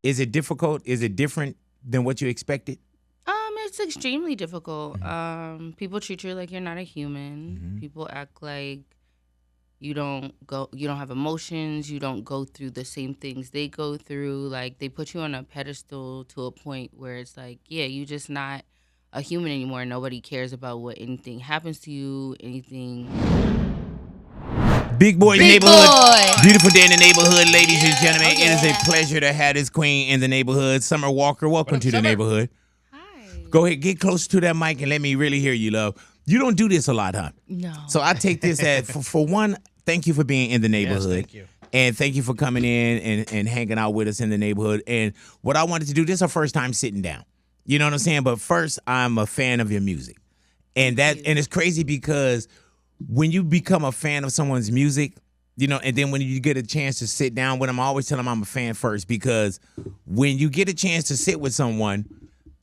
Is it difficult? Is it different than what you expected? It's extremely difficult. People treat you like you're not a human. Mm-hmm. People act like you don't have emotions, you don't go through the same things they go through. Like, they put you on a pedestal to a point where it's like, yeah, you just not a human anymore. Nobody cares about what anything happens to you, anything. Big Boy's Big neighborhood. Boy. Beautiful day in the neighborhood, ladies and gentlemen. Oh, It is a yeah. pleasure to have this queen in the neighborhood. Summer Walker, welcome to the Summer? neighborhood. Hi. Go ahead, get close to that mic and let me really hear you, love. You don't do this a lot, huh? No. So I take this as, for one, thank you for being in the neighborhood. thank you. And thank you for coming in and hanging out with us in the neighborhood. And what I wanted to do, this is our first time sitting down. You know what I'm saying? But first, I'm a fan of your music. And it's crazy because when you become a fan of someone's music, you know, and then when you get a chance to sit down with them, I always tell them I'm a fan first, because when you get a chance to sit with someone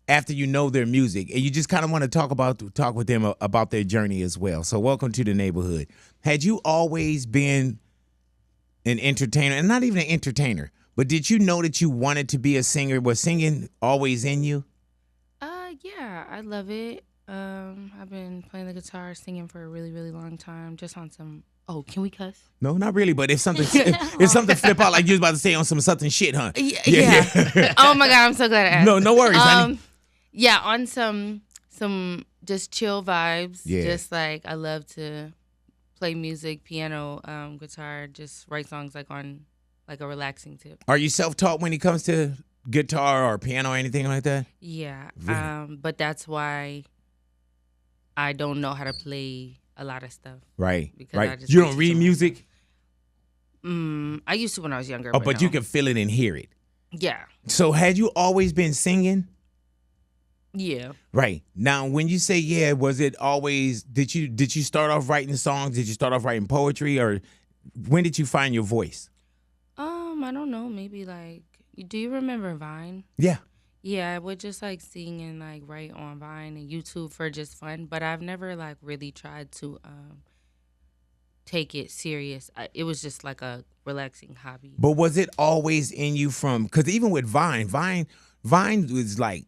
after you know their music, and you just kind of want to talk with them about their journey as well. So welcome to the neighborhood. Had you always been an entertainer, and not even an entertainer, but did you know that you wanted to be a singer? Was singing always in you? Yeah, I love it. I've been playing the guitar, singing for a really, really long time. Just on some. Oh, can we cuss? No, not really. But if something if something flip out like you was about to say on some something shit, huh? Yeah. Oh my God, I'm so glad I asked. No worries, honey. Yeah, on some just chill vibes. Yeah. Just like, I love to play music, piano, guitar, just write songs like on like a relaxing tip. Are you self-taught when it comes to guitar or piano or anything like that? Yeah. Really? But that's why I don't know how to play a lot of stuff. Right. Because I Right. just You teach don't it read to music? I used to when I was younger. Oh, but you no. can feel it and hear it. Yeah. So had you always been singing? Yeah. Right. Now, when you say yeah, was it always, did you start off writing songs? Did you start off writing poetry? Or when did you find your voice? I don't know. Maybe like, do you remember Vine? Yeah. Yeah, I would just like sing and like write on Vine and YouTube for just fun, but I've never like really tried to take it serious. It was just like a relaxing hobby. But was it always in you from, because even with Vine was like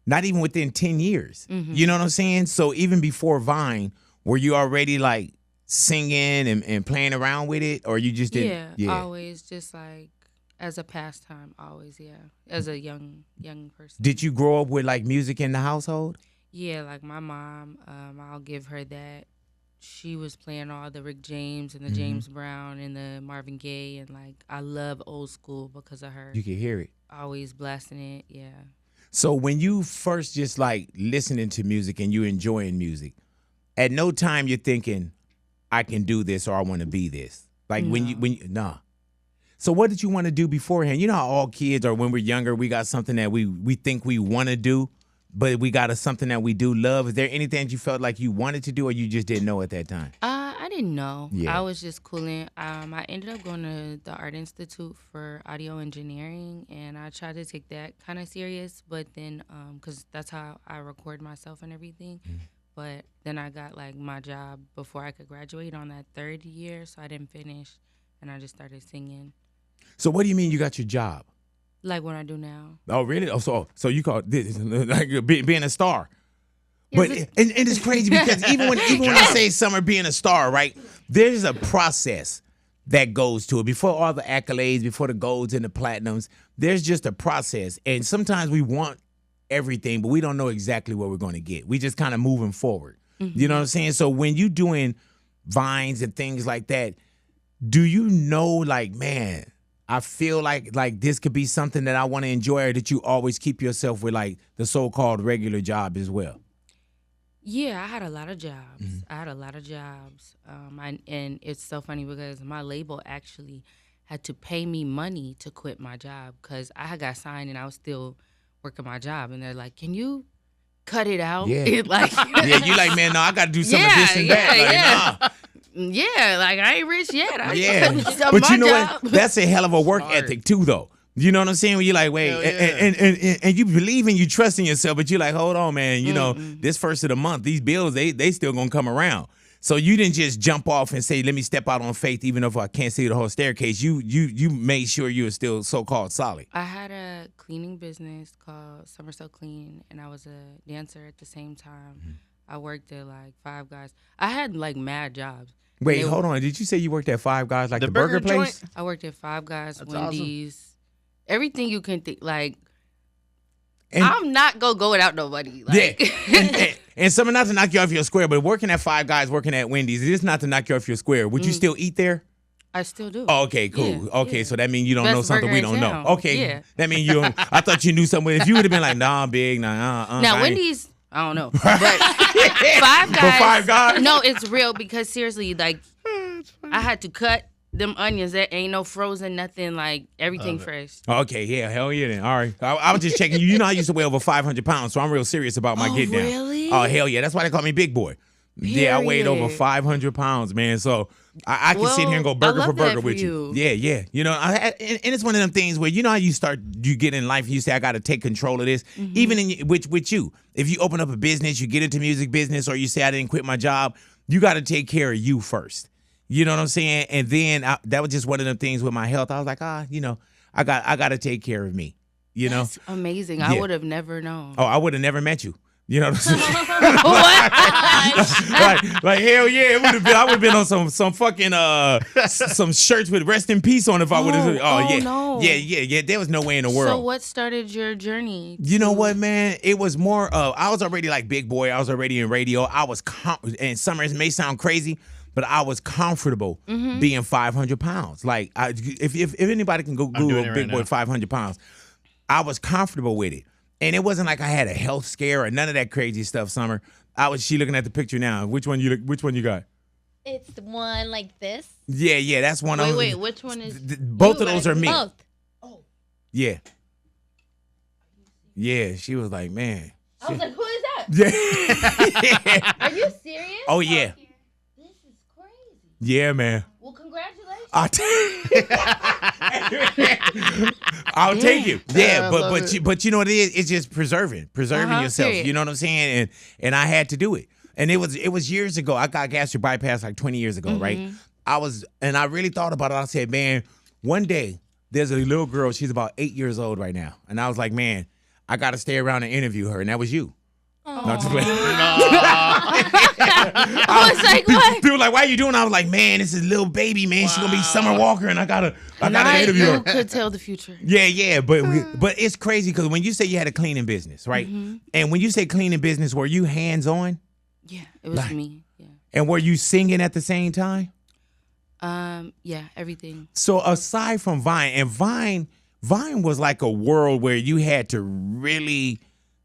not even within 10 years. Mm-hmm. You know what I'm saying? So even before Vine, were you already like singing and playing around with it, or you just didn't? Yeah, always just like as a pastime, always, as a young person. Did you grow up with like music in the household? Yeah, like my mom, I'll give her that. She was playing all the Rick James and the James Brown and the Marvin Gaye, and like I love old school because of her. You could hear it. Always blasting it, yeah. So when you first just like listening to music and you enjoying music, at no time you're thinking, I can do this or I want to be this. Like nah. So what did you want to do beforehand? You know how all kids, or when we're younger, we got something that we think we want to do, but we got something that we do love. Is there anything that you felt like you wanted to do, or you just didn't know at that time? I didn't know. Yeah. I was just cooling. I ended up going to the Art Institute for audio engineering, and I tried to take that kind of serious, but then, because that's how I record myself and everything. But then I got like my job before I could graduate on that third year, so I didn't finish, and I just started singing. So what do you mean you got your job? Like what I do now. Oh, really? Oh, so you call this like being a star? Yeah, But and it's crazy because even when I say Summer being a star, right? There's a process that goes to it before all the accolades, before the golds and the platinums. There's just a process, and sometimes we want everything, but we don't know exactly what we're going to get. We just kind of moving forward. You know what I'm saying? So when you doing Vines and things like that, do you know, like, man, I feel like this could be something that I want to enjoy, or that you always keep yourself with like the so-called regular job as well? Yeah, I had a lot of jobs. And it's so funny because my label actually had to pay me money to quit my job because I had got signed and I was still working my job. And they're like, can you cut it out? Yeah. Like, Yeah, you like, man, no, I got to do some of this and that. Like, nah. Yeah, like I ain't rich yet. Yeah, but you know what? That's a hell of a work ethic too, though. You know what I'm saying? When you're like, wait, and you believe and you trust in yourself, but you're like, hold on, man. You know, this first of the month, these bills, they still gonna come around. So you didn't just jump off and say, let me step out on faith, even if I can't see the whole staircase. You made sure you were still so-called solid. I had a cleaning business called Summer So Clean, and I was a dancer at the same time. Mm-hmm. I worked at like Five Guys. I had like mad jobs. Wait, hold on. Did you say you worked at Five Guys, like the burger place? I worked at Five Guys, That's Wendy's, everything you can think. Like, And- I'm not gonna go without nobody. Like, Yeah. And something not to knock you off your square, but working at Five Guys, working at Wendy's, it is not to knock you off your square. Would you still eat there? I still do. Oh, okay, cool. Yeah, okay, yeah. so that means you don't Best know something burger we in don't know. town. Okay, Yeah. that means you. I thought you knew something. If you would have been like, nah, big, nah, Now I ain't- Wendy's, I don't know, but Five Guys. But Five Guys? No, it's real because seriously, like, I had to cut them onions. There ain't no frozen, nothing. Like everything fresh. Okay, yeah, hell yeah then. All right. I was just checking you. You know, I used to weigh over 500 pounds, so I'm real serious about my get down. Really? Oh, hell yeah. That's why they call me Big Boy. Yeah, I weighed over Period. 500 pounds, man. So I can sit Well, here and go I burger for love burger that for with you. you. Yeah, yeah. You know, and it's one of them things where, you know how you get in life, you say, I got to take control of this. Mm-hmm. Even with you. If you open up a business, you get into music business, or you say, I didn't quit my job, you got to take care of you first. You know what I'm saying? And then that was just one of them things with my health. I was like, you know, I got to take care of me. You know? That's amazing. Yeah. I would have never known. Oh, I would have never met you. You know what I'm saying? What? like hell yeah, it would have been. I would have been on some fucking some shirts with rest in peace on if I would have. Yeah, no. yeah. There was no way in the world. So what started your journey? You know what, man? It was more of, I was already like Big Boy. I was already in radio. I was and Summers may sound crazy, but I was comfortable being 500 pounds. Like, if anybody can go Google doing it Big right Boy now. 500 pounds, I was comfortable with it. And it wasn't like I had a health scare or none of that crazy stuff, Summer. She looking at the picture now. Which one you got? It's the one like this. Yeah, that's one of them. Wait, which one is? Both of those are me. Both. Yeah. Yeah, she was like, man. I was like, who is that? Yeah. Are you serious? Oh, yeah. This is crazy. Yeah, man. Well, congratulations. I'll take it. Yeah, I love but you know what it is? It's just preserving yourself. Period. You know what I'm saying? And I had to do it. And it was years ago. I got gastric bypass like 20 years ago, right? I really thought about it. I said, man, one day there's a little girl. She's about 8 years old right now, and I was like, man, I got to stay around and interview her, and that was you. Not to play. I was like, what? People were like, why are you doing? I was like, man, this is little baby, man. She's gonna be Summer Walker, and I gotta interview You her. could tell the future. Yeah, but it's crazy because when you say you had a cleaning business, right? And when you say cleaning business, were you hands on? Yeah, it was me. Yeah. And were you singing at the same time? Yeah, everything. So aside from Vine, and Vine was like a world where you had to really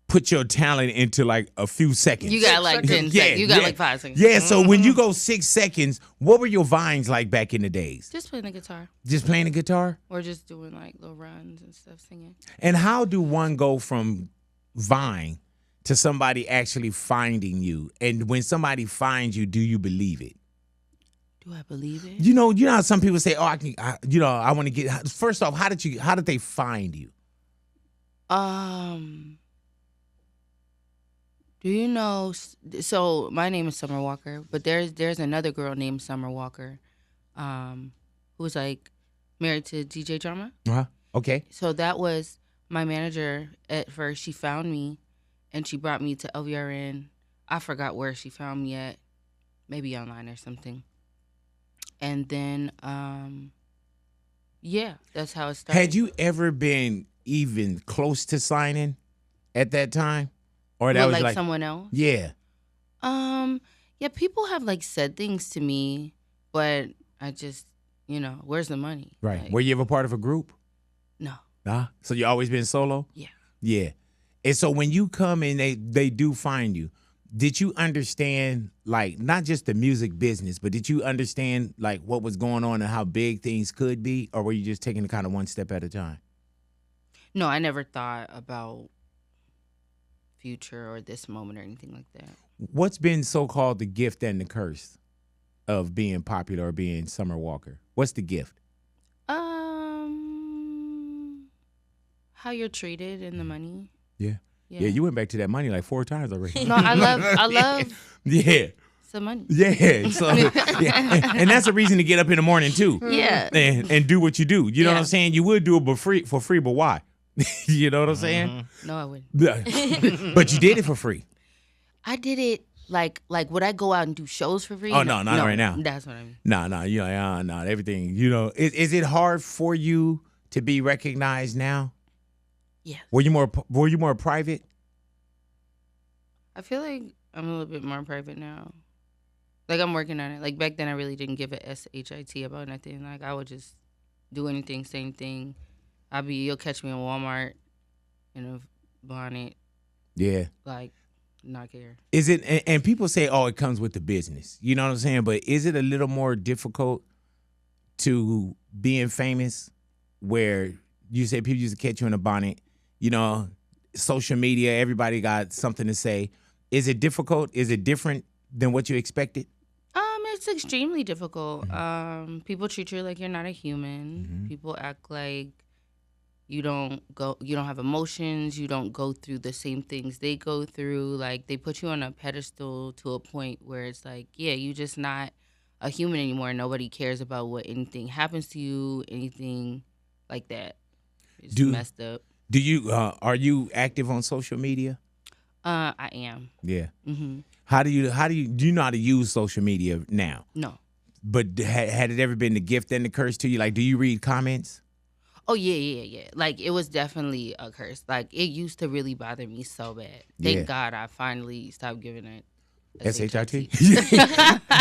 put your talent into like a few seconds. You got like 10 seconds. You got like 5 seconds. Yeah, so when you go 6 seconds, what were your Vines like back in the days? Just playing the guitar Just playing the guitar? or just doing like little runs and stuff, singing. And how do one go from Vine to somebody actually finding you? And when somebody finds you, do you believe it? Do I believe it? You know how some people say, "Oh, I want to get." First off, how did they find you? Do you know? So my name is Summer Walker, but there's another girl named Summer Walker, who's like married to DJ Drama. Okay. So that was my manager at first. She found me, and she brought me to LVRN. I forgot where she found me at, maybe online or something. And then, yeah, that's how it started. Had you ever been even close to signing at that time, or that With, was like someone else? Yeah. Yeah, people have like said things to me, but I just, where's the money? Right. Like, Were you ever part of a group? no. So you always been solo? Yeah. Yeah. And so when you come and they do find you, did you understand, like, not just the music business, but did you understand, like, what was going on and how big things could be? Or were you just taking it kind of one step at a time? No, I never thought about future or this moment or anything like that. What's been so-called the gift and the curse of being popular or being Summer Walker? What's the gift? How you're treated and the money. Yeah. Yeah, you went back to that money like 4 times already. No, I love Yeah. some money. Yeah, so yeah. And that's a reason to get up in the morning too. Yeah. And do what you do. You know what I'm saying? You would do it for free, but why? You know what I'm saying? No, I wouldn't. But you did it for free. I did it like would I go out and do shows for free? Oh no, not right now. That's what I mean. No, you know, no, everything. You know, is it hard for you to be recognized now? Yeah. Were you more private? I feel like I'm a little bit more private now. Like I'm working on it. Like back then, I really didn't give a shit about nothing. Like I would just do anything, say anything. You'll catch me in Walmart in a bonnet. Yeah. Like, not care. Is it? And people say, "Oh, it comes with the business." You know what I'm saying? But is it a little more difficult to being famous, where you say people used to catch you in a bonnet? You know, social media, everybody got something to say. Is it difficult? Is it different than what you expected? It's extremely difficult. People treat you like you're not a human. Mm-hmm. People act like you don't have emotions. You don't go through the same things they go through. Like they put you on a pedestal to a point where it's like, yeah, you're just not a human anymore. Nobody cares about what anything happens to you, anything like that. It's messed up. Do you are you active on social media? I am. Yeah. Mm-hmm. Do you know how to use social media now? No. But had it ever been the gift and the curse to you? Like, do you read comments? Oh, yeah. Like, it was definitely a curse. Like, it used to really bother me so bad. Thank God I finally stopped giving it SHIT.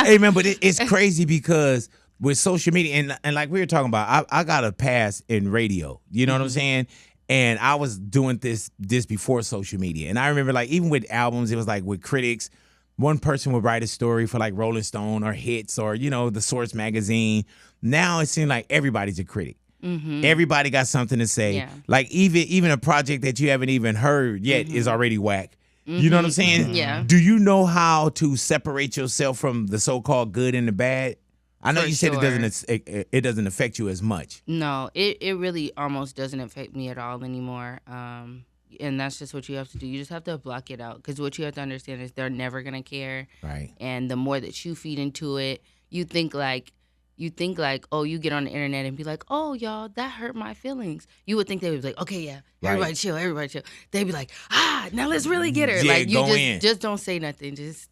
Hey, man, but it's crazy because with social media, and like we were talking about, I got a pass in radio. You know what I'm saying? And I was doing this before social media. And I remember, like, even with albums, it was like with critics, one person would write a story for like Rolling Stone or Hits or, you know, the Source magazine. Now it seems like everybody's a critic. Mm-hmm. Everybody got something to say. Yeah. Like even a project that you haven't even heard yet is already whack. Mm-hmm. You know what I'm saying? Yeah. Do you know how to separate yourself from the so-called good and the bad? I know you said it doesn't affect you as much. No, it really almost doesn't affect me at all anymore. And that's just what you have to do. You just have to block it out, because what you have to understand is they're never gonna care. Right. And the more that you feed into it, you think like, oh, you get on the internet and be like, oh, y'all, that hurt my feelings. You would think they would be like, okay, yeah, everybody chill. They'd be like, now let's really get her. Yeah, like you just don't say nothing. Just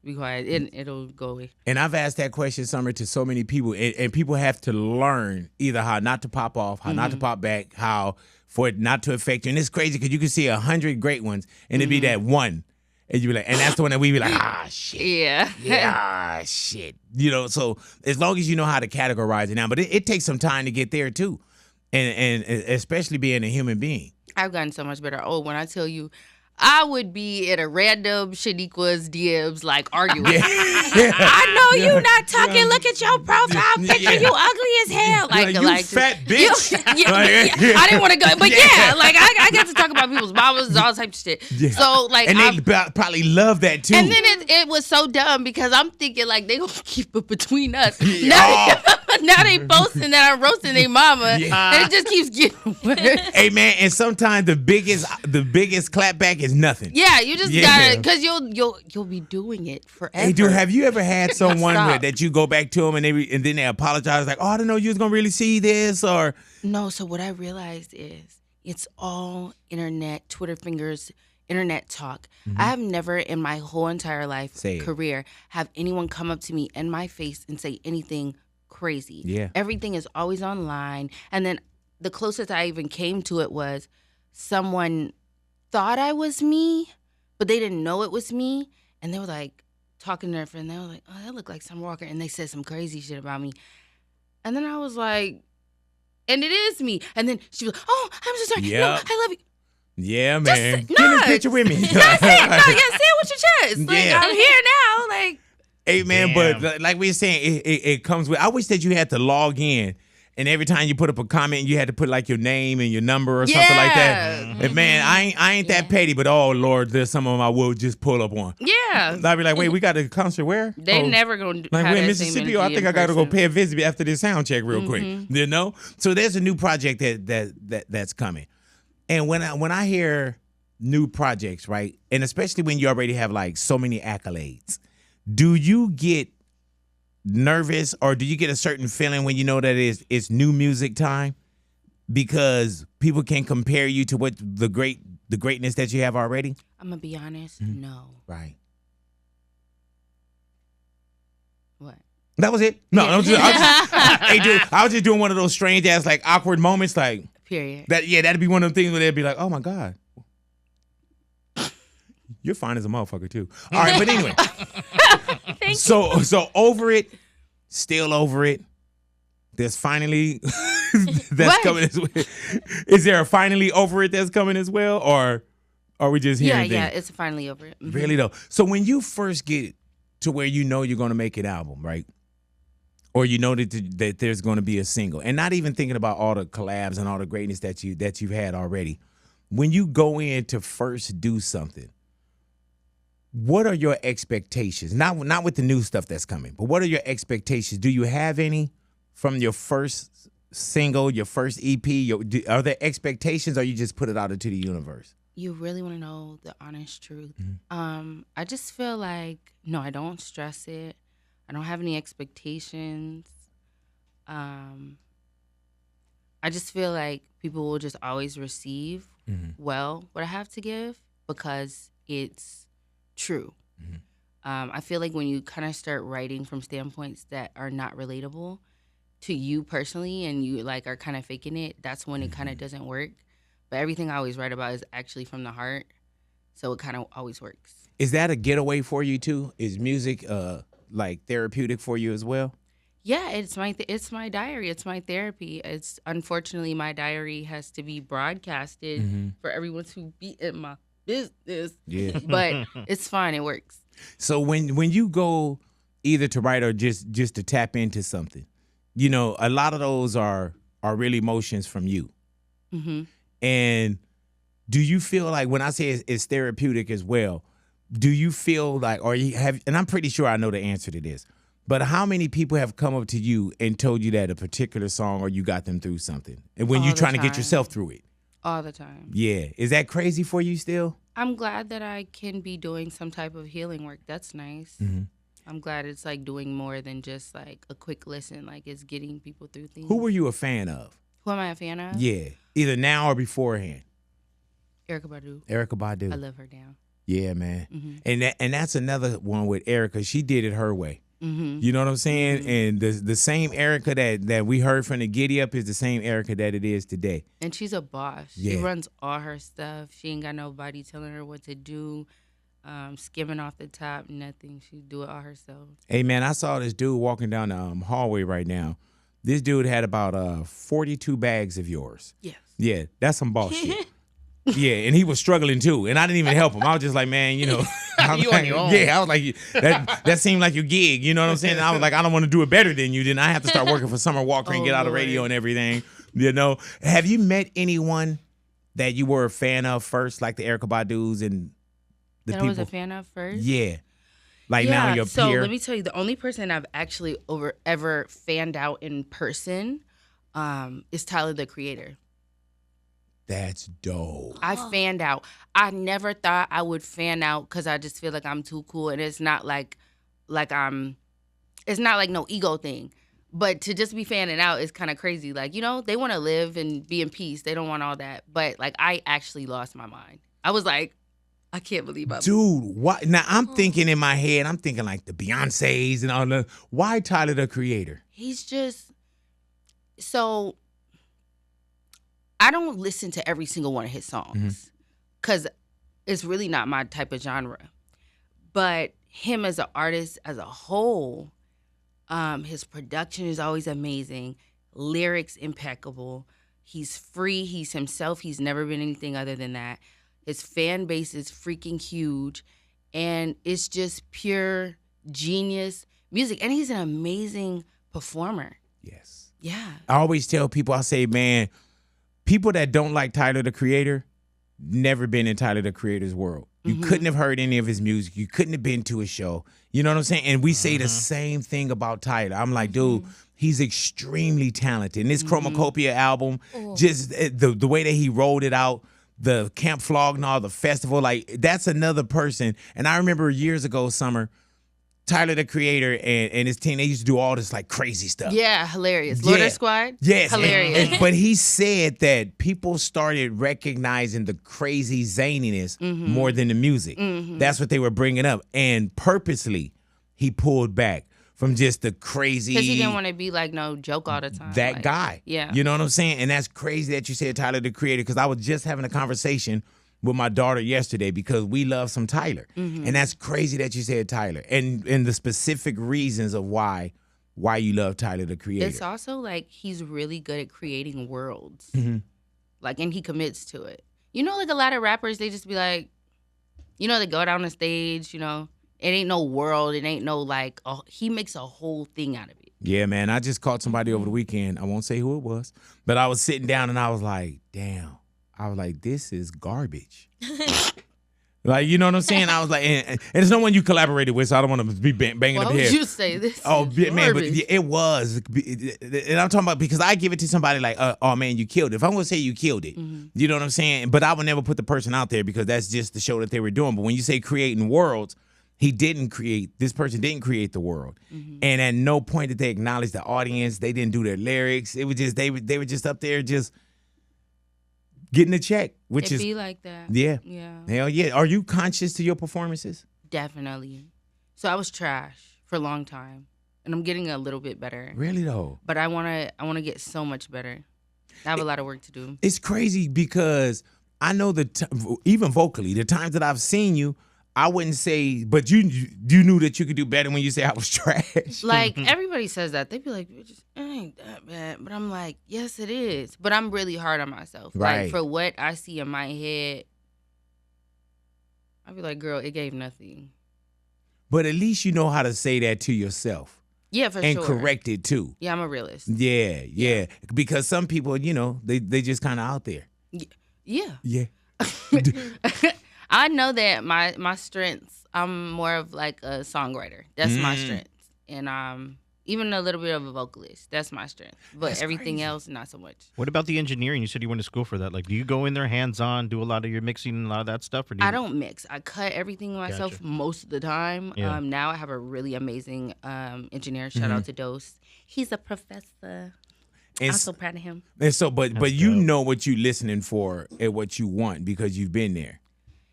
be quiet, and it'll go away. And I've asked that question, Summer, to so many people, and people have to learn either how not to pop off, how not to pop back, how for it not to affect you. And it's crazy because you can see 100 great ones, and it'd be that one, and you be like, and that's the one that we be like, shit, yeah, shit. You know, so as long as you know how to categorize it now, but it takes some time to get there too, and especially being a human being. I've gotten so much better. Oh, when I tell you, I would be at a random Shaniqua's DMs, like, arguing. I know you not talking. Look at your profile picture. You ugly as hell. Like you fat bitch. I didn't want to go. But like, I got to talk about people's mamas and all types of shit. Yeah. So, like, and they probably love that, too. And then it was so dumb because I'm thinking, like, they going to keep it between us. Now they boasting that I'm roasting their mama. And it just keeps getting worse. Hey, man, and sometimes the biggest clapback is nothing. Yeah, you just gotta, because you'll be doing it forever. Hey, dude, have you ever had someone that you go back to them and then they apologize, like, oh, I didn't know you was gonna really see this, or no? So what I realized is it's all internet, Twitter fingers, internet talk. Mm-hmm. I have never in my whole entire career have anyone come up to me in my face and say anything crazy. Yeah, everything is always online. And then the closest I even came to it was someone thought I was me, but they didn't know it was me. And they were like talking to their friend. They were like, oh, that looked like Summer Walker. And they said some crazy shit about me. And then I was like, and it is me. And then she was like, oh, I'm so sorry. Yep. No, I love you. Yeah, man. Get this picture with me. That's it. No, say it with your chest. Like, I'm here now. Like, hey, man, but like we were saying, it comes with, I wish that you had to log in. And every time you put up a comment, you had to put like your name and your number or something like that. Mm-hmm. And man, I ain't that petty, but oh Lord, there's some of them I will just pull up on. Yeah. I'd be like, wait, we got a concert where? They never gonna like we're in Mississippi. I think I gotta go pay a visit after this sound check real quick. You know? So there's a new project that's coming. And when I hear new projects, right, and especially when you already have like so many accolades, do you get nervous or do you get a certain feeling when you know that it's new music time? Because people can compare you to what the greatness that you have already? I'm gonna be honest. No. Right. What? That was it. No, hey, dude, I was just doing one of those strange ass like awkward moments, like Period. that. Yeah, that'd be one of the things where they'd be like, "Oh my god, you're fine as a motherfucker too." All right, but anyway, so over it, still over it. There's finally that's What? coming as well. Is there a finally over it that's coming as well, or are we just hearing Yeah, things? it's finally over. Mhm. Really though. So when you first get to where you know you're gonna make an album, right? Or you know that there's gonna be a single, and not even thinking about all the collabs and all the greatness that you've had already. When you go in to first do something, what are your expectations? Not with the new stuff that's coming, but what are your expectations? Do you have any from your first single, your first EP? Are there expectations, or you just put it out into the universe? You really want to know the honest truth? Mm-hmm. I just feel like no, I don't stress it. I don't have any expectations. I just feel like people will just always receive well what I have to give because it's true. I feel like when you kind of start writing from standpoints that are not relatable to you personally and you like are kind of faking it, that's when it kind of doesn't work. But everything I always write about is actually from the heart, so it kind of always works. Is that a getaway for you too? Is music like therapeutic for you as well? Yeah, it's my diary. It's my therapy. It's unfortunately my diary has to be broadcasted for everyone to be in my business. Yeah. But it's fine. It works. So when you go either to write or just to tap into something, you know, a lot of those are really emotions from you. And do you feel like when I say it's therapeutic as well, do you feel like, or you have, and I'm pretty sure I know the answer to this, but how many people have come up to you and told you that a particular song or you got them through something? And when All you're the trying to get time. yourself through it? All the time. Yeah. Is that crazy for you still? I'm glad that I can be doing some type of healing work. That's nice. I'm glad it's like doing more than just like a quick listen. Like it's getting people through things. Who were you a fan of? Who am I a fan of? Yeah. Either now or beforehand. Erykah Badu. Erykah Badu. I love her down. Yeah, man. And that's another one with Erykah. She did it her way. You know what I'm saying? And the same Erykah that we heard from the Giddy Up is the same Erykah that it is today. And she's a boss. Yeah. She runs all her stuff. She ain't got nobody telling her what to do, skimming off the top, nothing. She do it all herself. Hey, man, I saw this dude walking down the hallway right now. This dude had about 42 bags of yours. Yes. Yeah, that's some boss shit. Yeah, and he was struggling too, and I didn't even help him. I was just like, man, you know, You on your own. Yeah, I was like, that seemed like your gig. You know what I'm saying? And I was like, I don't want to do it better than you. Then I have to start working for Summer Walker and Oh, get out of Lord. radio and everything. You know, have you met anyone that you were a fan of first, like the Erykah Badu's and the That people? I was a fan of first? Yeah, like now your so peer. let me tell you, the only person I've actually ever fanned out in person is Tyler, the Creator. That's dope. I fanned out. I never thought I would fan out because I just feel like I'm too cool, and it's not like it's not like no ego thing. But to just be fanning out is kind of crazy. Like, you know, they want to live and be in peace. They don't want all that. But like, I actually lost my mind. I was like, I can't believe I'm. Dude, what? Now I'm thinking in my head, I'm thinking like the Beyoncés and all the. Why Tyler, the Creator? He's just so. I don't listen to every single one of his songs because it's really not my type of genre. But him as an artist as a whole, his production is always amazing, lyrics impeccable. He's free. He's himself. He's never been anything other than that. His fan base is freaking huge, and it's just pure genius music. And he's an amazing performer. Yes. Yeah. I always tell people, I say, man, people that don't like Tyler, the Creator, never been in Tyler, the Creator's world. You couldn't have heard any of his music. You couldn't have been to a show. You know what I'm saying? And we say the same thing about Tyler. I'm like, dude, he's extremely talented. And this Chromacopia album, just the way that he rolled it out, the Camp Flognaw, the festival, like that's another person. And I remember years ago, Summer, Tyler the Creator and his team, they used to do all this like crazy stuff. Yeah, hilarious. Loader Squad? Yes. Hilarious. But he said that people started recognizing the crazy zaniness more than the music. That's what they were bringing up. And purposely, he pulled back from just the crazy. Because he didn't want to be like no joke all the time. That like, guy. Yeah. You know what I'm saying? And that's crazy that you said Tyler the Creator, because I was just having a conversation with my daughter yesterday because we love some Tyler. And that's crazy that you said Tyler. And the specific reasons of why you love Tyler the Creator. It's also like he's really good at creating worlds. Like, and he commits to it. You know, like a lot of rappers, they just be like, you know, they go down the stage, you know, it ain't no world, it ain't no like, he makes a whole thing out of it. Yeah, man. I just caught somebody over the weekend. I won't say who it was, but I was sitting down and I was like, damn. I was like, this is garbage. Like, you know what I'm saying? I was like, and it's no one you collaborated with, so I don't want to be banging up Why here. would you say this? Oh, is man, but garbage? it was. And I'm talking about because I give it to somebody like, oh, man, you killed it. If I'm going to say you killed it, you know what I'm saying? But I would never put the person out there because that's just the show that they were doing. But when you say creating worlds, this person didn't create the world. And at no point did they acknowledge the audience. They didn't do their lyrics. It was just, they were just up there just getting a check, which It is be like that. Yeah. Yeah. Hell yeah. Are you conscious to your performances? Definitely. So I was trash for a long time, and I'm getting a little bit better. Really though? But I wanna get so much better. I have a lot of work to do. It's crazy because I know even vocally, the times that I've seen you, I wouldn't say, but you knew that you could do better when you say I was trash. Like, everybody says that. They be like, it ain't that bad. But I'm like, yes, it is. But I'm really hard on myself. Right. Like, for what I see in my head, I be like, girl, it gave nothing. But at least you know how to say that to yourself. Yeah, for and sure. correct it too. Yeah, I'm a realist. Yeah. Because some people, you know, they just kind of out there. Yeah. Yeah. I know that my strengths, I'm more of like a songwriter. That's my strength. And even a little bit of a vocalist. That's my strength. But That's everything crazy. else, not so much. What about the engineering? You said you went to school for that. Like, do you go in there hands-on, do a lot of your mixing and a lot of that stuff? Or do you... I don't mix. I cut everything myself Gotcha. most of the time. Yeah. Now I have a really amazing engineer. Shout out to Dose. He's a professor. I'm And, so proud of him. and so, but That's you dope. know what you listening for and what you want because you've been there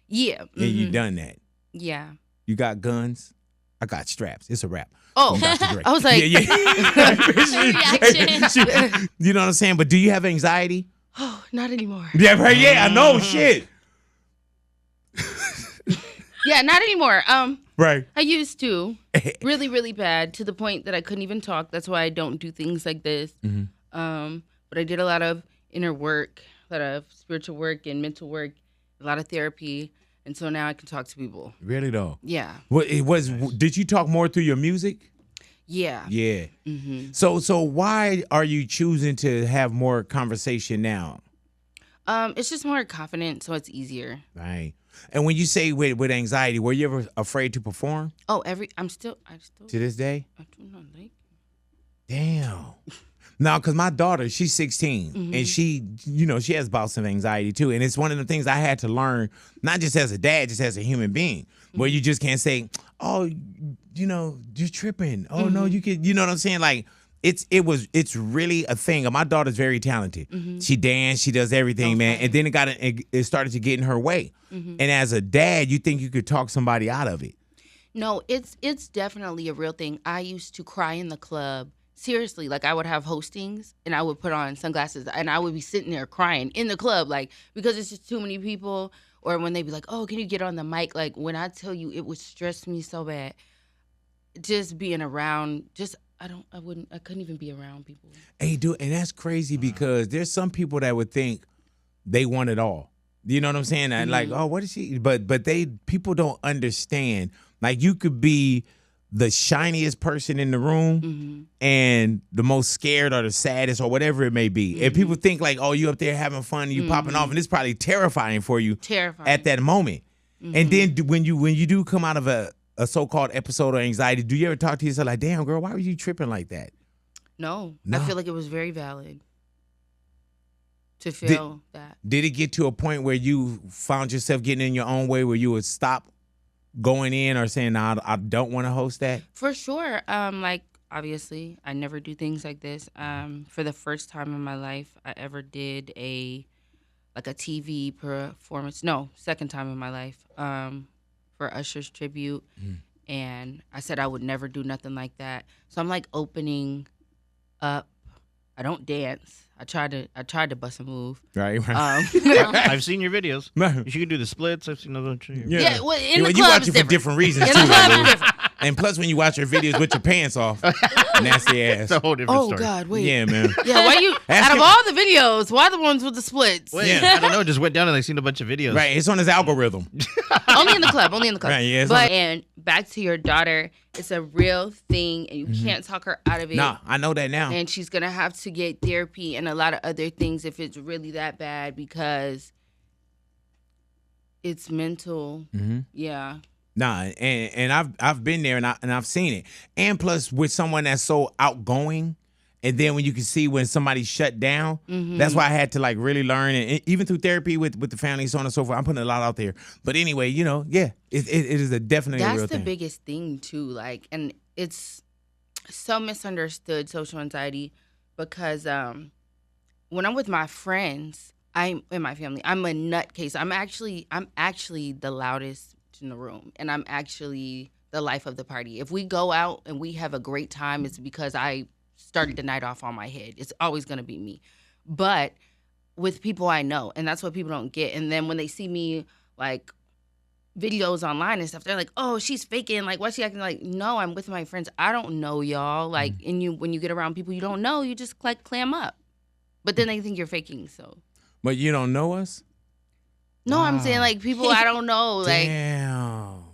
Yeah. and you've done that. Yeah. You got guns. I got straps. It's a wrap. Oh, Dr. Dre. I was like, Reaction. You know what I'm saying? But do you have anxiety? oh, not anymore. Yeah, right. Yeah, I know. Shit. Yeah, not anymore. Right. I used to really, really bad to the point that I couldn't even talk. That's why I don't do things like this. But I did a lot of inner work, a lot of spiritual work and mental work, a lot of therapy, and so now I can talk to people. Really though. Yeah, Well, it was. Did you talk more through your music? yeah. Yeah. So why are you choosing to have more conversation now? It's just more confident, so it's easier. Right. And when you say with anxiety, were you ever afraid to perform Oh, I still to this day? I do not like. Damn. No, because my daughter, she's 16, and she, you know, she has bouts of anxiety too. And it's one of the things I had to learn, not just as a dad, just as a human being, where you just can't say, oh, you know, you're tripping. Oh, no, you could, you know what I'm saying? Like, it's really a thing. My daughter's very talented. She dances, she does everything, man. And then it started to get in her way. And as a dad, you think you could talk somebody out of it. No, it's definitely a real thing. I used to cry in the club. Seriously, like I would have hostings and I would put on sunglasses and I would be sitting there crying in the club, like because it's just too many people. Or when they'd be like, "Oh, can you get on the mic?" Like when I tell you, it would stress me so bad. Just being around, I couldn't even be around people. Hey, dude, and that's crazy because there's some people that would think they want it all. You know what I'm saying? And like, oh, what is she? But people don't understand. Like you could be the shiniest person in the room and the most scared or the saddest or whatever it may be. And people think like, oh, you up there having fun and you popping off, and it's probably terrifying for you Terrifying. at that moment. And then when you do come out of a so-called episode of anxiety, do you ever talk to yourself like, damn, girl, why were you tripping like that? No, No. I feel like it was very valid to feel that. Did it get to a point where you found yourself getting in your own way where you would stop going in or saying, "Nah, I don't want to host that"? For sure. Like obviously, I never do things like this. For the first time in my life, I ever did a TV performance. No, second time in my life. For Usher's tribute, and I said I would never do nothing like that. So I'm like opening up. I don't dance. I tried to bust a move. Right. I've seen your videos. You can do the splits. I've seen other. Yeah, well, in the you club watch it's it for different. different reasons In too. the club Lou. it's different. And plus, when you watch your videos with your pants off, nasty ass. It's a whole different Oh story. God, wait. Yeah, man. Yeah, why you? Ask Out of him- all the videos, why the ones with the splits? Wait, Yeah. I don't know. Just went down and I seen a bunch of videos. Right. It's on his algorithm. Only in the club. Only in the club. Right, yeah, it's But and back to your daughter, it's a real thing, and you can't talk her out of it. Nah, I know that now. And she's gonna have to get therapy and a lot of other things if it's really that bad because it's mental. Yeah. Nah, and I've been there and I've seen it. And plus, with someone that's so outgoing, and then when you can see when somebody's shut down, that's why I had to like really learn, and even through therapy with the family, so on and so forth. I'm putting a lot out there. But anyway, it is definitely a real That's the thing. biggest thing too. Like, and it's so misunderstood, social anxiety, because when I'm with my friends, I'm in my family. I'm a nutcase. I'm actually the loudest in the room, and I'm actually the life of the party. If we go out and we have a great time, it's because I started the night off on my head. It's always gonna be me. But with people I know, and that's what people don't get. And then when they see me like videos online and stuff, they're like, "Oh, she's faking. Like, why's she acting like?" No, I'm with my friends. I don't know y'all. Like, and when you get around people you don't know, you just like clam up. But then they think you're faking. So But you don't know us? no, I'm saying like people I don't know. Like Damn.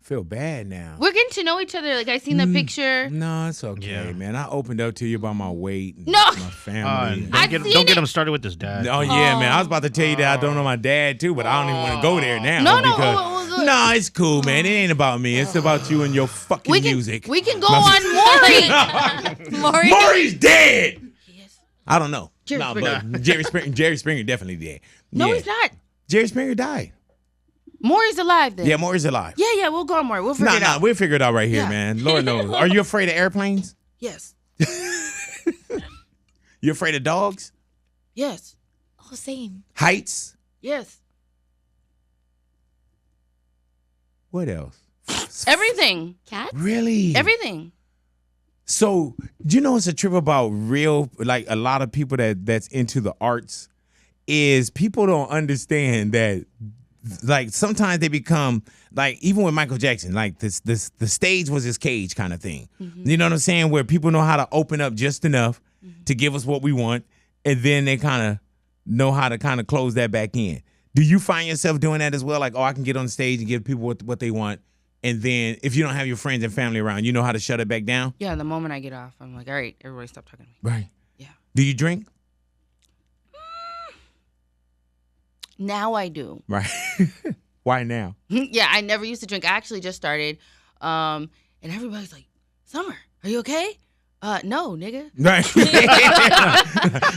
I feel bad now. we're getting to know each other. Like I seen the picture. No, it's okay, Yeah. man. I opened up to you about my weight and No. my family. I've Don't seen get it. him started with his dad. Oh yeah, man. I was about to tell you that I don't know my dad too, but I don't even want to go there now. No, because no, it's cool, man. It ain't about me. It's about you and your fucking We can music. we can go on Maury. Maury's dead. Yes. I don't know. Jerry No, Springer. but Jerry Springer definitely dead. No, Yeah. he's not. Jerry Springer died. Maury's alive then. Yeah, Maury's alive. Yeah, we'll go on Maury. We'll figure it out. We'll figure it out right here, Yeah. man. Lord knows. Are you afraid of airplanes? Yes. You afraid of dogs? Yes. Oh, same. Heights? Yes. What else? Everything. Cats? Really? Everything. So, do you know it's a trip about real, like a lot of people that's into the arts, is people don't understand that, like sometimes they become, like even with Michael Jackson, like the stage was his cage kind of thing. You know what I'm saying? Where people know how to open up just enough to give us what we want, and then they kind of know how to kind of close that back in. Do you find yourself doing that as well? Like, oh, I can get on the stage and give people what they want, and then if you don't have your friends and family around, you know how to shut it back down? Yeah, the moment I get off, I'm like, all right, everybody stop talking to me. Right. Yeah. Do you drink? Now I do. Right. Why now? Yeah, I never used to drink. I actually just started. And everybody's like, Summer, are you okay? No, nigga. Right. No,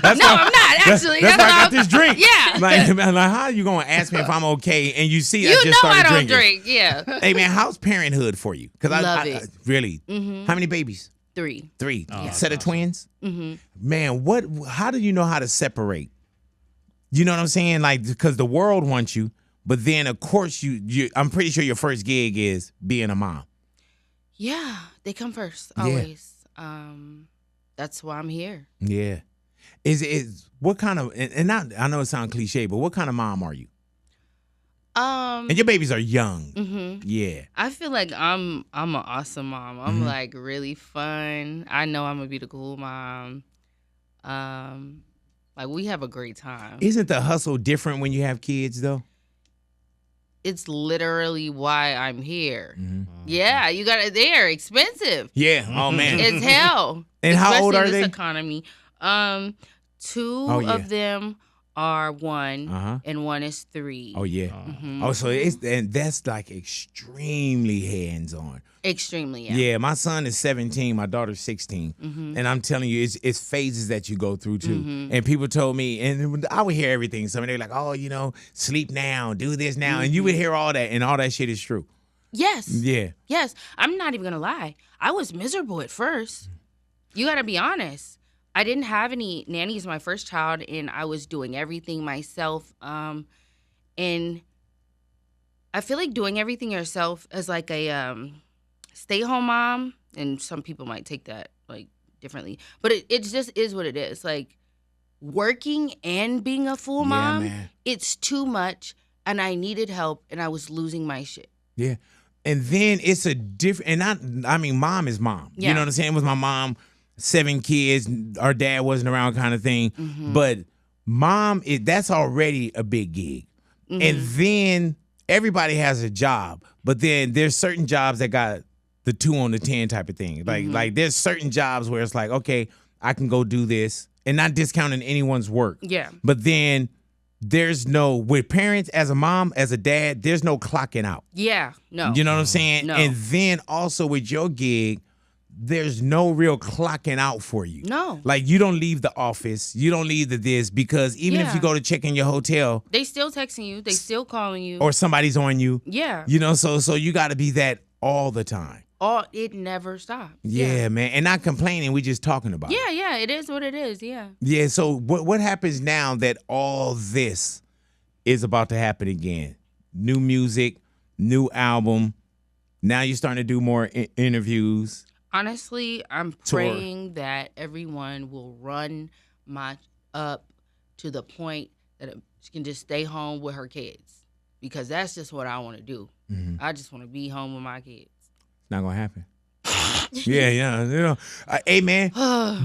I'm not, actually. That's why I got why this drink. Yeah. Like, how are you going to ask me if I'm okay? And you see, I You just know started I don't drinking. drink. Yeah. Hey, man, how's parenthood for you? Because Love I it. really. How many babies? 3. 3. Oh, Set of that's awesome. twins? Mm-hmm. Man, how do you know how to separate? You know what I'm saying? Like, because the world wants you, but then, of course, I'm pretty sure your first gig is being a mom. Yeah, they come first, Yeah. always. That's why I'm here. Yeah. Is what kind of, and not, I know it sounds cliche, but what kind of mom are you? And your babies are young. Mm-hmm. Yeah. I feel like I'm an awesome mom. I'm like really fun. I know I'm gonna be the cool mom. Like we have a great time. Isn't the hustle different when you have kids, though? It's literally why I'm here. Mm-hmm. Yeah, you got it. They're expensive. Yeah. Oh, man. It's hell. And how old Especially are in they? this economy. 2 Oh, yeah. of them are 1, Uh-huh. and 1 is 3. Oh yeah. Mhm. Oh, so and that's like extremely hands-on. Extremely, yeah. Yeah, my son is 17, my daughter's 16. And I'm telling you, it's phases that you go through too. And people told me, and I would hear everything. Some of they were like, oh, sleep now, do this now. And you would hear all that, and all that shit is true. Yes. Yeah. Yes. I'm not even going to lie. I was miserable at first. You got to be honest. I didn't have any nannies my first child, and I was doing everything myself. And I feel like doing everything yourself as like a stay-home mom, and some people might take that like differently, but it just is what it is. Like working and being a full mom, man. it's too much, and I needed help, and I was losing my shit. Yeah. And then it's a different, and I mean, mom is mom. Yeah. You know what I'm saying? With my mom, 7 kids, our dad wasn't around kind of thing. But mom, that's already a big gig. And then everybody has a job, but then there's certain jobs that got the 2 on the 10 type of thing. Like there's certain jobs where it's like, okay, I can go do this, and not discounting anyone's work. Yeah. But then there's no, with parents, as a mom, as a dad, there's no clocking out. Yeah. No. You know what I'm saying? No. And then also with your gig, there's no real clocking out for you. No. Like you don't leave the office, you don't leave the this, because even if Yeah. you go to check in your hotel They still texting you. They still calling you. or somebody's on you, Yeah. so you got to be that all the time. It never stops. Yeah, man. And not complaining, we just talking about it. Yeah. It is what it is. Yeah. Yeah, so what happens now that all this is about to happen again? New music, new album. Now you're starting to do more interviews. Honestly, I'm Tour. praying that everyone will run my up to the point that she can just stay home with her kids, because that's just what I want to do. I just want to be home with my kids. It's not gonna happen. Yeah. Hey man,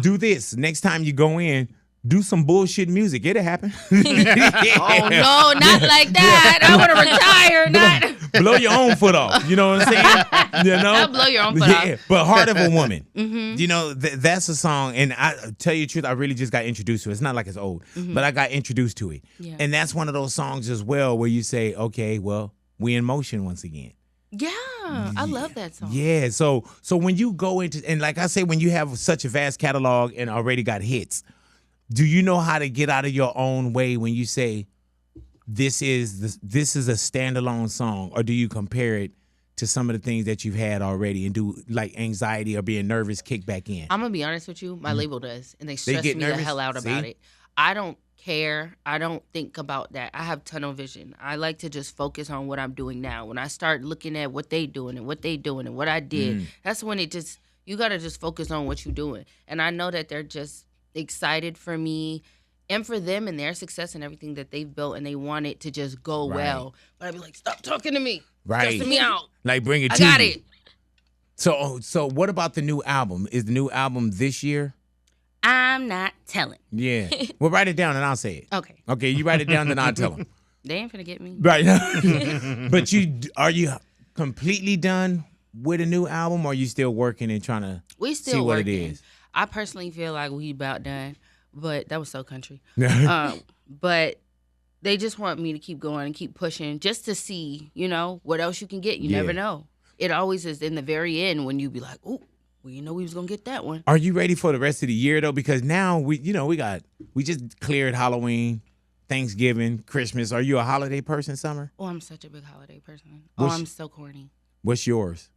do this next time you go in. Do some bullshit music. It'll happen. Oh no, not like that. I want to retire. Not Blow your own foot off. You know what I'm saying? I'll blow your own foot off. But Heart of a Woman. You know, that's a song. And I tell you the truth, I really just got introduced to it. It's not like it's old, but I got introduced to it. Yeah. And that's one of those songs as well where you say, okay, well, we in motion once again. Yeah, I love that song. Yeah. So when you go into, and like I say, when you have such a vast catalog and already got hits, do you know how to get out of your own way when you say this is a standalone song, or do you compare it to some of the things that you've had already and do like anxiety or being nervous kick back in? I'm gonna be honest with you. My label does, and they stress get me nervous? the hell out See? about it. I don't care. I don't think about that. I have tunnel vision. I like to just focus on what I'm doing now. When I start looking at what they doing and what they doing and what I did, that's when you gotta just focus on what you're doing. And I know that they're just excited for me and for them and their success and everything that they've built, and they want it to just go well. But I'd be like, stop talking to me. Right. Stressing me out. Like bring it I to got you. it. So what about the new album? Is the new album this year? I'm not telling. Yeah. Well, write it down and I'll say it. Okay. Okay, you write it down, then I'll tell them. They ain't finna get me. Right. But are you completely done with a new album, or are you still working and trying to We still see what working. it is? I personally feel like we about done, but that was so country. Yeah. But they just want me to keep going and keep pushing just to see, what else you can get. You Yeah. never know. It always is in the very end when you be like, oh, we was going to get that one. Are you ready for the rest of the year though? Because now we just cleared Halloween, Thanksgiving, Christmas. Are you a holiday person, Summer? Oh, I'm such a big holiday person. What's- I'm so corny. What's yours?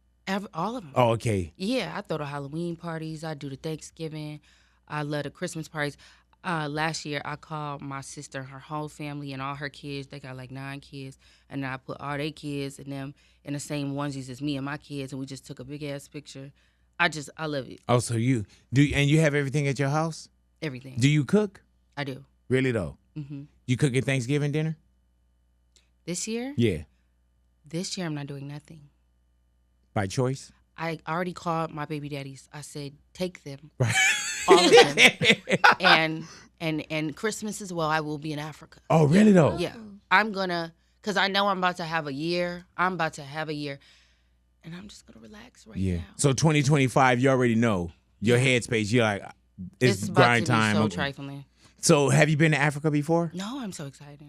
All of them. Oh, okay. Yeah, I throw the Halloween parties. I do the Thanksgiving. I love the Christmas parties. Last year, I called my sister and her whole family and all her kids. They got like 9 kids. And I put all their kids and them in the same onesies as me and my kids. And we just took a big-ass picture. I love it. Oh, so you have everything at your house? Everything. Do you cook? I do. Really though? Hmm. You cook at Thanksgiving dinner? This year? Yeah. This year, I'm not doing nothing. By choice? I already called my baby daddies. I said, take them. Right. All of them. and Christmas as well, I will be in Africa. Oh, really though? Yeah. I'm going to, because I know I'm about to have a year. And I'm just going to relax right now. So 2025, you already know your headspace. You're like, it's about grind to be time. so trifling. So have you been to Africa before? No, I'm so excited.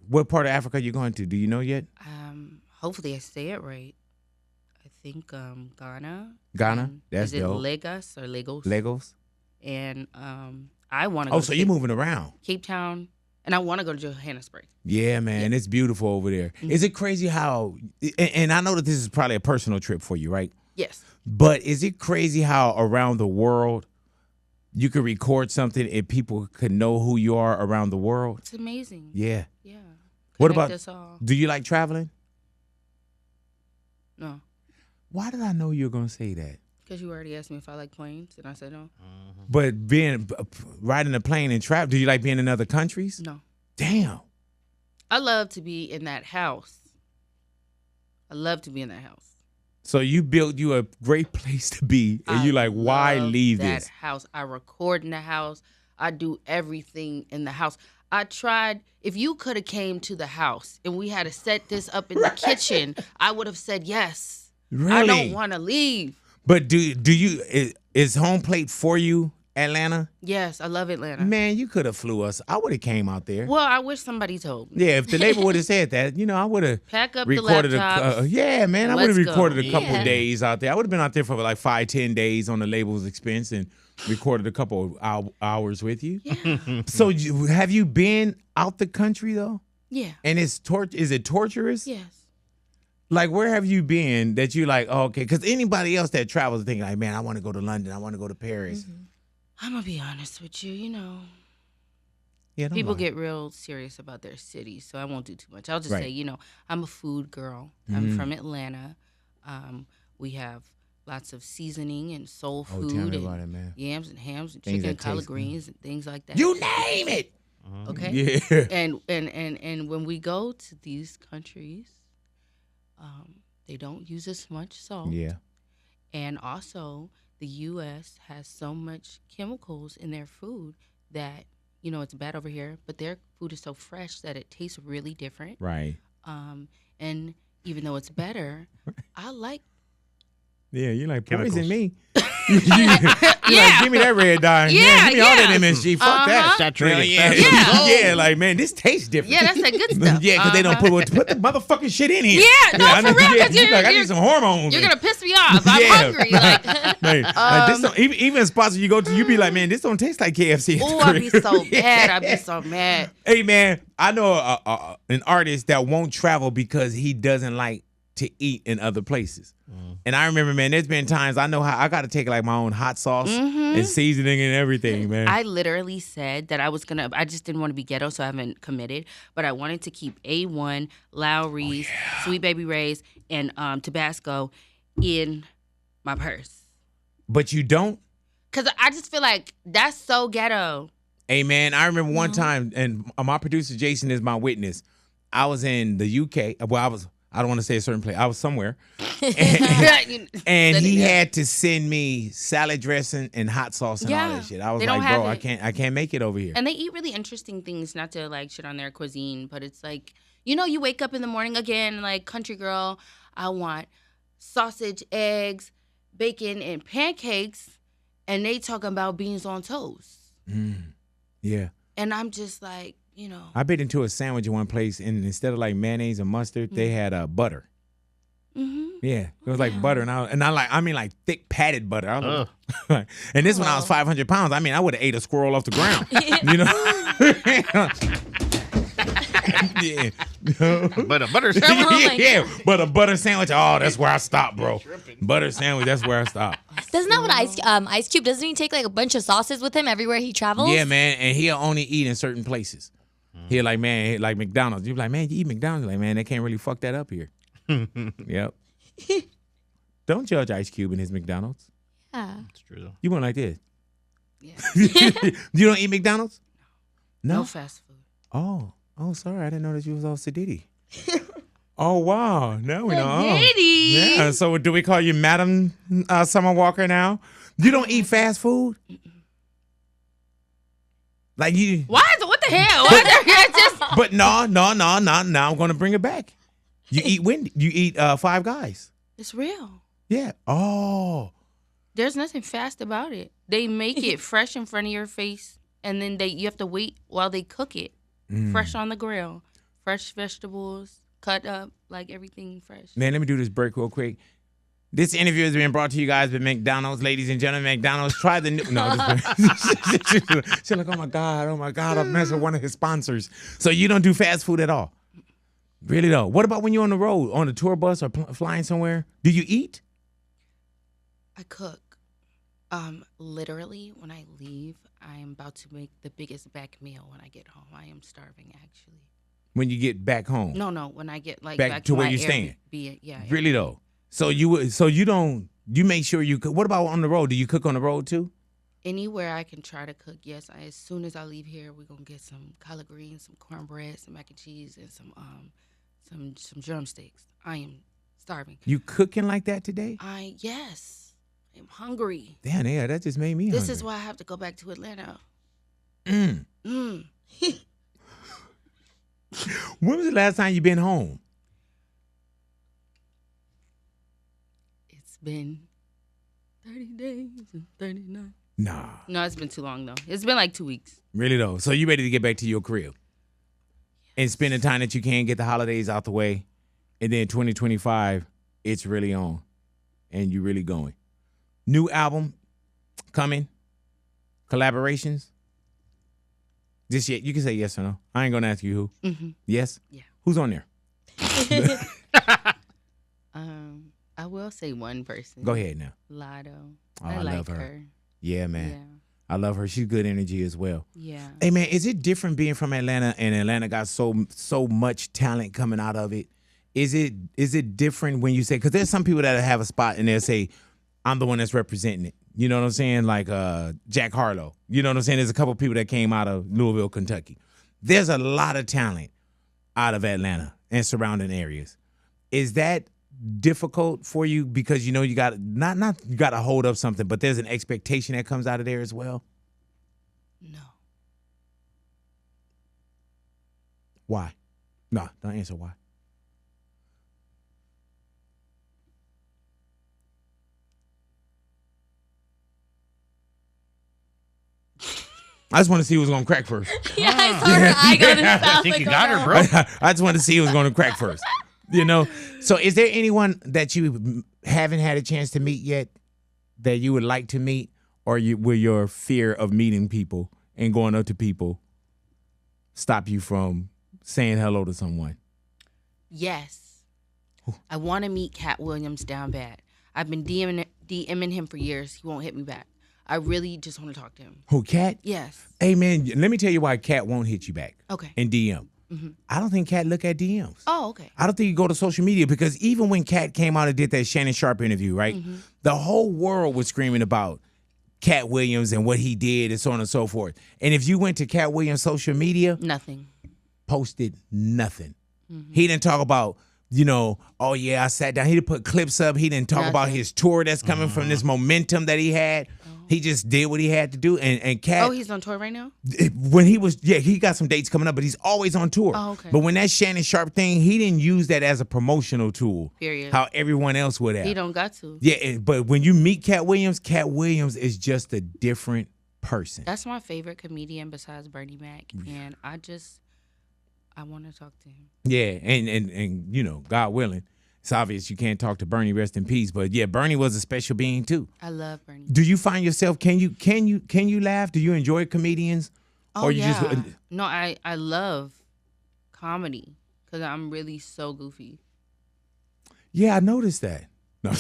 What part of Africa are you going to? Do you know yet? Hopefully I say it right. I think Ghana. Ghana? That's is it dope. Lagos or Lagos? Lagos? And I want to go Oh, to so you're moving around. Cape Town, and I want to go to Johannesburg. Yeah, man. It's beautiful over there. Mm-hmm. Is it crazy how, and I know that this is probably a personal trip for you, right? Yes. But is it crazy how around the world you could record something and people could know who you are around the world? It's amazing. Yeah. Yeah. What Connect about, us all. do you like traveling? No. Why did I know you were going to say that? Because you already asked me if I like planes, and I said no. But riding a plane and travel, do you like being in other countries? No. Damn. I love to be in that house. I love to be in that house. So you built you a great place to be, and you like, why love leave that this? house? I record in the house. I do everything in the house. I tried. If you could have came to the house and we had to set this up in the kitchen, I would have said yes. Really? I don't want to leave. But do you is home plate for you, Atlanta? Yes, I love Atlanta. Man, you could have flew us. I would have came out there. Well, I wish somebody told me. Yeah, if the label would have said that, I would have Pack up recorded the laptops. yeah, man, I would have Let's go. recorded a couple Yeah. days out there. I would have been out there for like 5-10 days on the label's expense and recorded a couple of hours with you. Yeah. So have you been out the country though? Yeah. And is it torturous? Yes. Like, where have you been that you like, oh, okay, because anybody else that travels thinking like, man, I want to go to London, I want to go to Paris. Mm-hmm. I'm going to be honest with you, Yeah, don't people lie. get real serious about their cities, so I won't do too much. I'll just Right. say, I'm a food girl. I'm from Atlanta. We have lots of seasoning and soul Oh, food tell me and about it, man. yams and hams and Things chicken, that collard taste good. greens and things like that. You name it. Okay? Yeah. And when we go to these countries, they don't use as much salt. Yeah. And also, the U.S. has so much chemicals in their food that, it's bad over here, but their food is so fresh that it tastes really different. Right. And even though it's better, I like. Yeah, you like Chemicals. poison me. you like, give me that red dye. Yeah, Man, give me all that yeah. MSG. Fuck that. Saturated Yeah, fat. yeah, like, man, this tastes different. Yeah, that's that good stuff. Yeah, because they don't put the motherfucking shit in here. Yeah, no, I for know- real, 'cause you you're- like, I need you're- some hormones. You're going to piss me off. I'm Yeah. hungry. Like, Like, this don't, even spots you go to, you be like, man, this don't taste like KFC. It's oh, I'd be crazy. so mad. I'd be so mad. Hey, man, I know an artist that won't travel because he doesn't like to eat in other places. And I remember, man, there's been times I know how I got to take like my own hot sauce and seasoning and everything, man. I literally said that I just didn't want to be ghetto, so I haven't committed. But I wanted to keep A1, Lowry's, Sweet Baby Ray's, and Tabasco in my purse. But you don't? Because I just feel like that's so ghetto. Hey, man, I remember one time, and my producer, Jason, is my witness. I was in the UK. Well, I don't want to say a certain place. I was somewhere. And he had to send me salad dressing and hot sauce and all Yeah, that shit. I was they don't like, bro, have it. I can't make it over here. And they eat really interesting things, not to like shit on their cuisine, but it's like, you wake up in the morning again, like country girl, I want sausage, eggs, bacon, and pancakes, and they talking about beans on toast. Yeah. And I'm just like, I bit into a sandwich in one place, and instead of like mayonnaise and mustard, they had butter. Yeah, it was like butter, and I mean like thick patted butter. I was like, and this when I was 500 pounds. I mean, I would have ate a squirrel off the ground. Yeah. But a butter sandwich. Yeah, but a butter sandwich. Oh, that's where I stop, bro. Butter sandwich. That's where I stop. Doesn't that what Ice Cube, doesn't he take like a bunch of sauces with him everywhere he travels? Yeah, man, and he'll only eat in certain places. He'll like, man, like McDonald's. You be like, man, you eat McDonald's? Like, man, they can't really fuck that up here. Yep. Don't judge Ice Cube and his McDonald's. Yeah. That's true though. You went like this. Yeah. You don't eat McDonald's? No fast food. Oh, sorry. I didn't know that you was all sedity. Oh, wow. Now we know. Sedity. Yeah. So do we call you Madam Summer Walker now? You don't eat fast food? Like you. What the hell? Just But no. I'm going to bring it back. You eat Wendy. You eat Five Guys. it's real. Yeah. Oh. There's nothing fast about it. They make it fresh in front of your face and then you have to wait while they cook it, fresh on the grill, fresh vegetables cut up, like everything fresh. Man, let me do this break real quick. This interview has been brought to you guys by McDonald's. Ladies and gentlemen, McDonald's, try the new... No, she's like, oh my God, I've messed with one of his sponsors. So you don't do fast food at all? Really though? What about when you're on the road, on a tour bus or flying somewhere? Do you eat? I cook. Literally, when I leave, I am about to make the biggest back meal when I get home. I am starving, actually. When you get back home? No, when I get back to where you're staying. Yeah. Really though? So you make sure you cook. What about on the road? Do you cook on the road too? Anywhere I can try to cook, yes. As soon as I leave here, we're gonna get some collard greens, some cornbread, some mac and cheese, and some drumsticks. I am starving. You cooking like that today? Yes. I'm hungry. Damn, yeah, that just made me hungry. This is why I have to go back to Atlanta. When was the last time you been home? It's been 30 days and 30 nights. Nah. No, it's been too long, though. It's been like 2 weeks. Really, though? So you ready to get back to your crib? And spend the time that you can, get the holidays out the way. And then 2025, it's really on. And you really going. New album coming. Collaborations. Just yet, you can say yes or no. I ain't gonna ask you who. Mm-hmm. Yes? Yeah. Who's on there? I will say one person. Go ahead now. Lotto. Oh, I love like her. Yeah, man. Yeah. I love her. She's good energy as well. Yeah. Hey, man, is it different being from Atlanta and Atlanta got so much talent coming out of it? Is it different when you say, because there's some people that have a spot and they'll say, I'm the one that's representing it. You know what I'm saying? Like Jack Harlow. You know what I'm saying? There's a couple people that came out of Louisville, Kentucky. There's a lot of talent out of Atlanta and surrounding areas. Is that difficult for you because you know you got not you got to hold up something, but there's an expectation that comes out of there as well? No. Why? No, don't answer why. I just want to see who was going to crack first. Yeah, I saw her eye go to I think you got her, bro. I just want to see who was going to crack first. You know? So is there anyone that you haven't had a chance to meet yet that you would like to meet, or will your fear of meeting people and going up to people stop you from saying hello to someone? Yes. I want to meet Cat Williams down bad. I've been DMing him for years. He won't hit me back. I really just want to talk to him. Who, Cat? Yes. Hey, man, let me tell you why Cat won't hit you back. Okay. In DM. Mm-hmm. I don't think Cat look at DMs. Oh, okay. I don't think you go to social media, because even when Cat came out and did that Shannon Sharp interview, right? Mm-hmm. The whole world was screaming about Cat Williams and what he did and so on and so forth. And if you went to Cat Williams' social media, nothing. Posted nothing. Mm-hmm. He didn't talk about, you know, oh yeah, I sat down. He didn't put clips up. He didn't talk about his tour that's coming from this momentum that he had. He just did what he had to do. And Cat. Oh, he's on tour right now? When he got some dates coming up, but he's always on tour. Oh, okay. But when that Shannon Sharp thing, he didn't use that as a promotional tool. Period. How everyone else would have. He don't got to. Yeah, but when you meet Cat Williams is just a different person. That's my favorite comedian besides Bernie Mac. And I want to talk to him. Yeah, and you know, God willing. It's obvious you can't talk to Bernie, rest in peace. But yeah, Bernie was a special being too. I love Bernie. Do you find yourself, can you laugh? Do you enjoy comedians? Oh, or you yeah. No, I love comedy because I'm really so goofy. Yeah, I noticed that. No.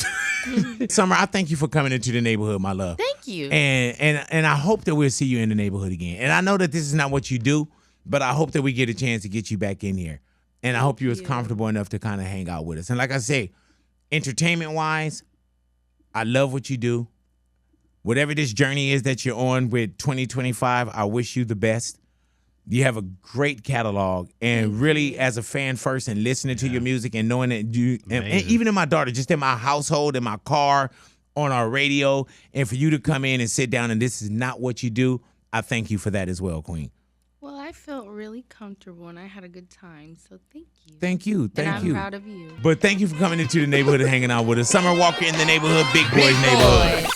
Summer, I thank you for coming into the neighborhood, my love. Thank you. And I hope that we'll see you in the neighborhood again. And I know that this is not what you do, but I hope that we get a chance to get you back in here. And I hope you was comfortable enough to kind of hang out with us. And like I say, entertainment-wise, I love what you do. Whatever this journey is that you're on with 2025, I wish you the best. You have a great catalog. And really, as a fan first and listening to your music and knowing that you, and even in my daughter, just in my household, in my car, on our radio, and for you to come in and sit down and this is not what you do, I thank you for that as well, Queen. Well, I felt really comfortable and I had a good time, so thank you. Thank you. And I'm proud of you. But thank you for coming into the neighborhood and hanging out with us. Summer Walker in the neighborhood, Big Boy's neighborhood.